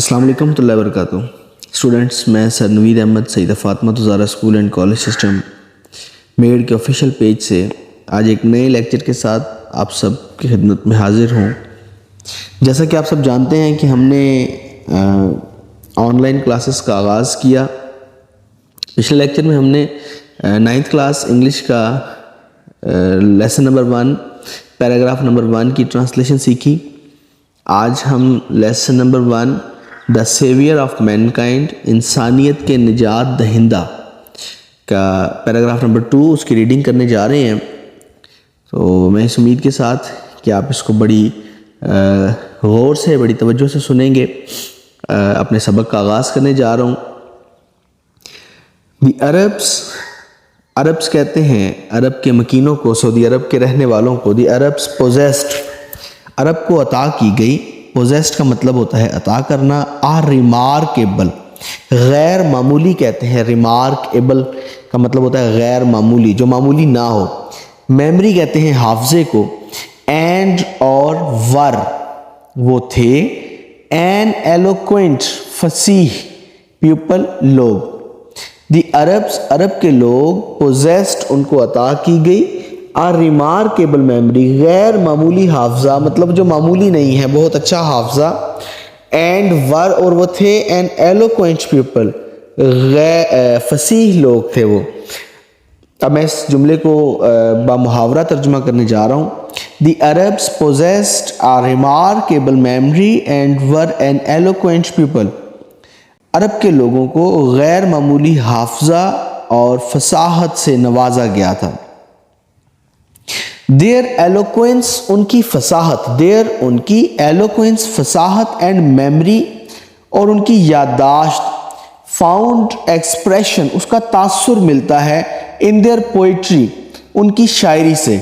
السلام علیکم ورحمۃ اللہ وبرکاتہ اسٹوڈنٹس، میں sir Naveed Ahmed Syeda Fatima Zahra school and college system میڈ کے آفیشیل پیج سے آج ایک نئے لیکچر کے ساتھ آپ سب کی خدمت میں حاضر ہوں۔ جیسا کہ آپ سب جانتے ہیں کہ ہم نے آن لائن کلاسز کا آغاز کیا۔ پچھلے لیکچر میں ہم نے 9th کلاس انگلش کا لیسن نمبر 1 پیراگراف نمبر 1 کی ٹرانسلیشن سیکھی۔ آج ہم lesson number 1 the saviour of mankind, انسانیت کے نجات دہندہ کا پیراگراف نمبر 2 اس کی ریڈنگ کرنے جا رہے ہیں۔ تو میں اس امید کے ساتھ کہ آپ اس کو بڑی غور سے، بڑی توجہ سے سنیں گے۔ اپنے سبق کا آغاز کرنے جا رہا ہوں۔ دی عربس کہتے ہیں، عرب کے مکینوں کو، سعودی عرب کے رہنے والوں کو، دی عربس پوزیسڈ، عرب کو عطا کی گئی۔ پوزیسڈ کا مطلب ہوتا ہے عطا کرنا۔ ریمارکیبل، غیر معمولی کہتے ہیں۔ ریمارکیبل کا مطلب ہوتا ہے غیر معمولی، جو معمولی نہ ہو۔ میموری کہتے ہیں حافظے کو۔ اینڈ اور ور، وہ تھے۔ این ایلوکوینٹ، فصیح پیپل، لوگ۔ دی عربس، عرب کے لوگ۔ پوزیسڈ، ان کو عطا کی گئی۔ ریمارکیبل میموری، غیر معمولی حافظہ، مطلب جو معمولی نہیں ہے، بہت اچھا حافظہ۔ اینڈ ور، اور وہ تھے۔ این ایلوکوینٹ پیپل، فصیح لوگ تھے وہ۔ اب میں اس جملے کو بامحاورہ ترجمہ کرنے جا رہا ہوں۔ The Arabs possessed a remarkable memory and were an eloquent people۔ عرب کے لوگوں کو غیر معمولی حافظہ اور فصاحت سے نوازا گیا تھا۔ their eloquence، ان کی فصاحت، their، ان کی eloquence، فصاحت، and memory، اور ان کی یادداشت، found expression، اس کا تاثر ملتا ہے in their poetry، ان کی شاعری سے۔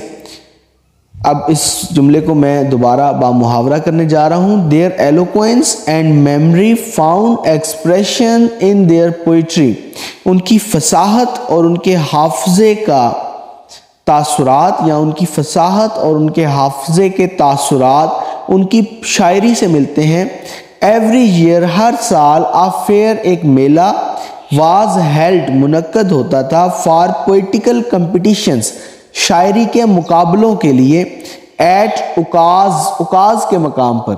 اب اس جملے کو میں دوبارہ بامحاورہ کرنے جا رہا ہوں۔ their eloquence and memory found expression in their poetry، ان کی فصاحت اور ان کے حافظے کا تاثرات، یا ان کی فصاحت اور ان کے حافظے کے تاثرات ان کی شاعری سے ملتے ہیں۔ ایوری ایئر، ہر سال، a fair، ایک میلہ، was held، منعقد ہوتا تھا، for poetical competitions، شاعری کے مقابلوں کے لیے، at اکاز کے مقام پر۔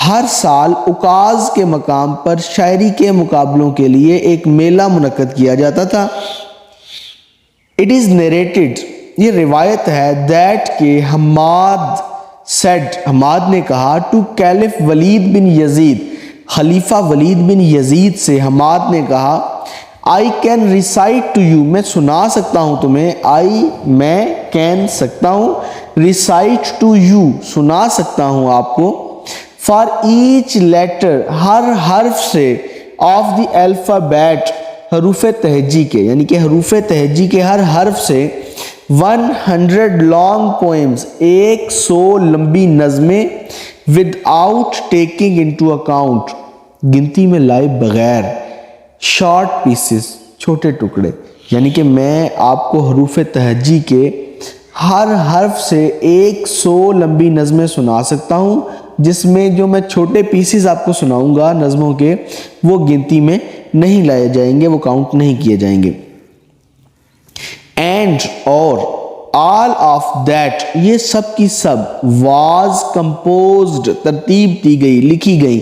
ہر سال اکاز کے مقام پر شاعری کے مقابلوں کے لیے ایک میلہ منعقد کیا جاتا تھا۔ It is narrated، یہ روایت ہے، that کہ حماد نے کہا، to کیلف ولید بن یزید، خلیفہ ولید بن یزید سے حماد نے کہا، I can recite to you، میں سنا سکتا ہوں تمہیں۔ میں can سکتا ہوں، recite to you، سنا سکتا ہوں آپ کو۔ for each letter، ہر حرف سے، of the alphabet، حروف تہجی کے، یعنی کہ حروف تہجی کے ہر حرف سے، 100 long poems، 100 لمبی نظمیں، without taking into account، گنتی میں لائے بغیر، short pieces، چھوٹے ٹکڑے، یعنی کہ میں آپ کو حروف تہجی کے ہر حرف سے 100 لمبی نظمیں سنا سکتا ہوں، جس میں جو میں چھوٹے پیسز آپ کو سناؤں گا نظموں کے، وہ گنتی میں نہیں لائے جائیں گے، وہ کاؤنٹ نہیں کیے جائیں گے۔ اینڈ، اور، آل آف دیٹ، یہ سب کی سب، واز کمپوزڈ، ترتیب دی گئی، لکھی گئی،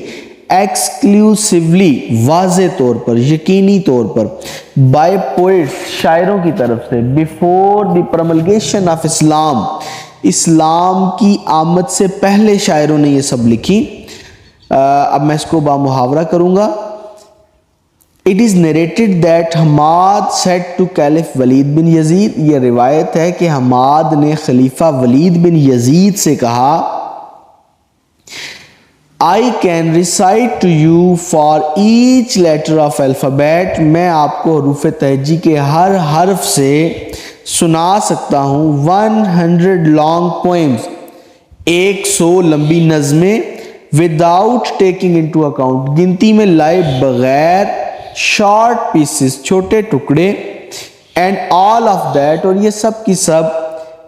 ایکسکلوسیولی، واضح طور پر، یقینی طور پر، بائی پوئٹس، شاعروں کی طرف سے، بیفور دی پرملگیشن آف اسلام، اسلام کی آمد سے پہلے شاعروں نے یہ سب لکھی۔ اب میں اس کو بامحاورہ کروں گا۔ It is narrated that Hammad said to Caliph ولید بن یزید، یہ روایت ہے کہ حماد نے خلیفہ ولید بن یزید سے کہا، I can recite to you for each letter of alphabet، میں آپ کو حروف تہجی کے ہر حرف سے سنا سکتا ہوں، 100 long poems، 100 لمبی نظمیں، without taking into account، گنتی میں لائے بغیر، شارٹ پیسز، چھوٹے ٹکڑے، اینڈ آل آف دیٹ، اور یہ سب کی سب،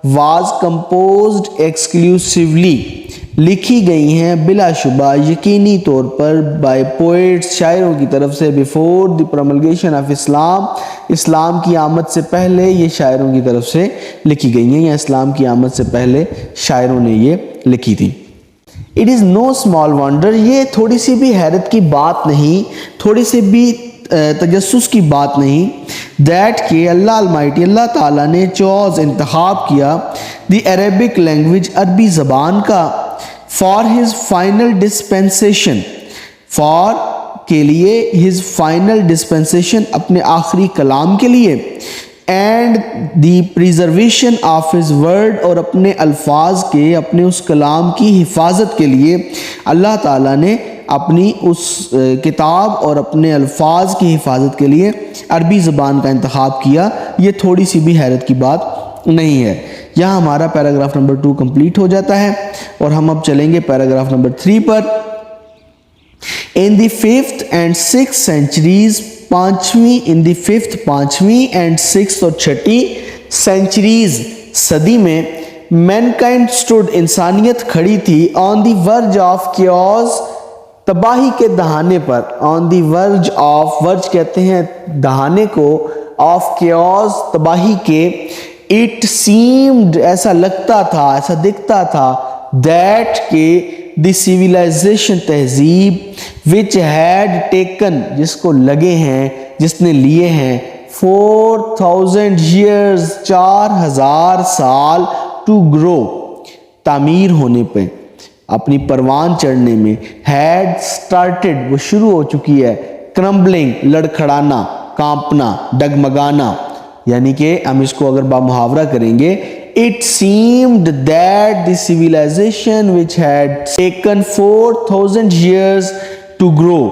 واز کمپوزڈ ایکسکلوسیولی، لکھی گئی ہیں بلا شبہ یقینی طور پر بائی پوئٹس، شاعروں کی طرف سے، بیفور دی پروملگیشن آف اسلام، اسلام کی آمد سے پہلے یہ شاعروں کی طرف سے لکھی گئی ہیں، یا اسلام کی آمد سے پہلے شاعروں نے یہ لکھی تھی۔ It is no small wonder, یہ تھوڑی سی بھی حیرت کی بات نہیں، تھوڑی سی بھی تجسس کی بات نہیں، دیٹ کہ اللہ المائٹی، اللہ تعالیٰ نے چوز انتخاب کیا دی عربک لینگویج، عربی زبان کا، for his final dispensation, for کے لیے، ہز فائنل ڈسپینسیشن اپنے آخری کلام کے لیے، and the preservation of his word, اور اپنے الفاظ کے، اپنے اس کلام کی حفاظت کے لیے اللہ تعالیٰ نے اپنی اس کتاب اور اپنے الفاظ کی حفاظت کے لیے عربی زبان کا انتخاب کیا۔ یہ تھوڑی سی بھی حیرت کی بات نہیں ہے۔ یہاں ہمارا پیراگراف نمبر 2 کمپلیٹ ہو جاتا ہے، اور ہم اب چلیں گے paragraph number 3 per. In the 5th and 6th centuries، in the 5th، 5ویں and 6th اور 6ٹھی سینچریز، صدی میں، مینکائنڈ اسٹوڈ، انسانیت کھڑی تھی، آن دی ورج آف کیوز، تباہی کے دہانے پر، آن دی ورج آف، ورج کہتے ہیں دہانے کو، آف کیوز، تباہی کے، اٹ سیمڈ، ایسا لگتا تھا، ایسا دکھتا تھا، دیٹ کہ دی سیویلائزیشن، تہذیب، وچ ہیڈ ٹیکن، جس کو لگے ہیں، جس نے لیے ہیں، 4000 years، 4000 سال، ٹو گرو، تعمیر ہونے پہ، اپنی پروان چڑھنے میں، ہیڈ سٹارٹڈ، وہ شروع ہو چکی ہے، کرمبلنگ، لڑکھڑانا، کانپنا، ڈگمگانا، یعنی کہ ہم اس کو اگر بامحاورہ کریں گے، it seemed that the civilization which had taken 4000 years to grow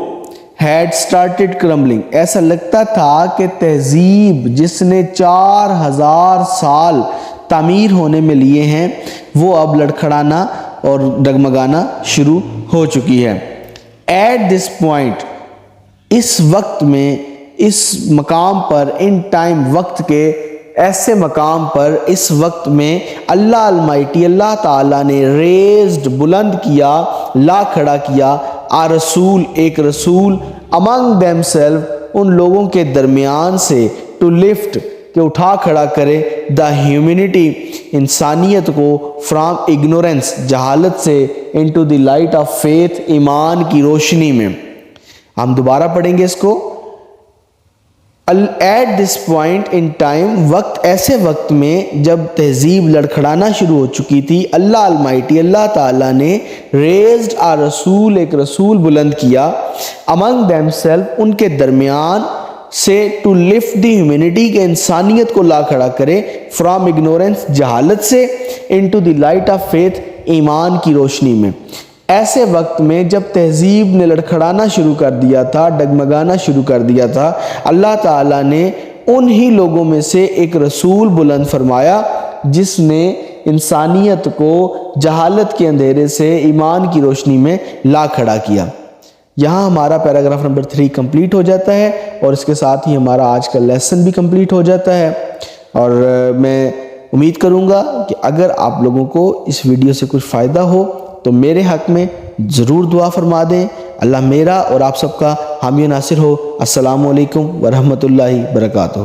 had started crumbling، ایسا لگتا تھا کہ تہذیب جس نے 4000 سال تعمیر ہونے میں لیے ہیں، وہ اب لڑکھڑانا اور ڈگمگانا شروع ہو چکی ہے۔ ایٹ دس پوائنٹ، اس وقت میں، اس مقام پر، ان ٹائم، وقت کے ایسے مقام پر، اس وقت میں، اللہ المائٹی، اللہ تعالیٰ نے ریزڈ، بلند کیا، لا کھڑا کیا، آ رسول، ایک رسول، امنگ دیم سیلف، ان لوگوں کے درمیان سے، ٹو لفٹ، کہ اٹھا کھڑا کرے، دا ہیومینٹی، انسانیت کو، فرام اگنورنس، جہالت سے، into the light of faith, ایمان کی روشنی میں۔ ہم دوبارہ پڑھیں گے اس کو۔ At this point in time, وقت، ایسے وقت میں جب تہذیب لڑکھڑانا شروع ہو چکی تھی، اللہ المائٹی، اللہ تعالیٰ نے ریزڈ آ رسول، ایک رسول بلند کیا، امنگ دیم سیلف، ان کے درمیان سے، ٹو لفٹ دی ہیومینٹی، کہ انسانیت کو لا کھڑا کرے، فرام اگنورنس، جہالت سے، into the light of faith, ایمان کی روشنی میں۔ ایسے وقت میں جب تہذیب نے لڑکھڑانا شروع کر دیا تھا، ڈگمگانا شروع کر دیا تھا، اللہ تعالیٰ نے انہی لوگوں میں سے ایک رسول بلند فرمایا، جس نے انسانیت کو جہالت کے اندھیرے سے ایمان کی روشنی میں لا کھڑا کیا۔ یہاں ہمارا پیراگراف نمبر 3 کمپلیٹ ہو جاتا ہے، اور اس کے ساتھ ہی ہمارا آج کا لیسن بھی کمپلیٹ ہو جاتا ہے۔ اور میں امید کروں گا کہ اگر آپ لوگوں کو اس ویڈیو سے کچھ فائدہ ہو تو میرے حق میں ضرور دعا فرما دیں۔ اللہ میرا اور آپ سب کا حامی و ناصر ہو۔ السلام علیکم ورحمۃ اللہ وبرکاتہ۔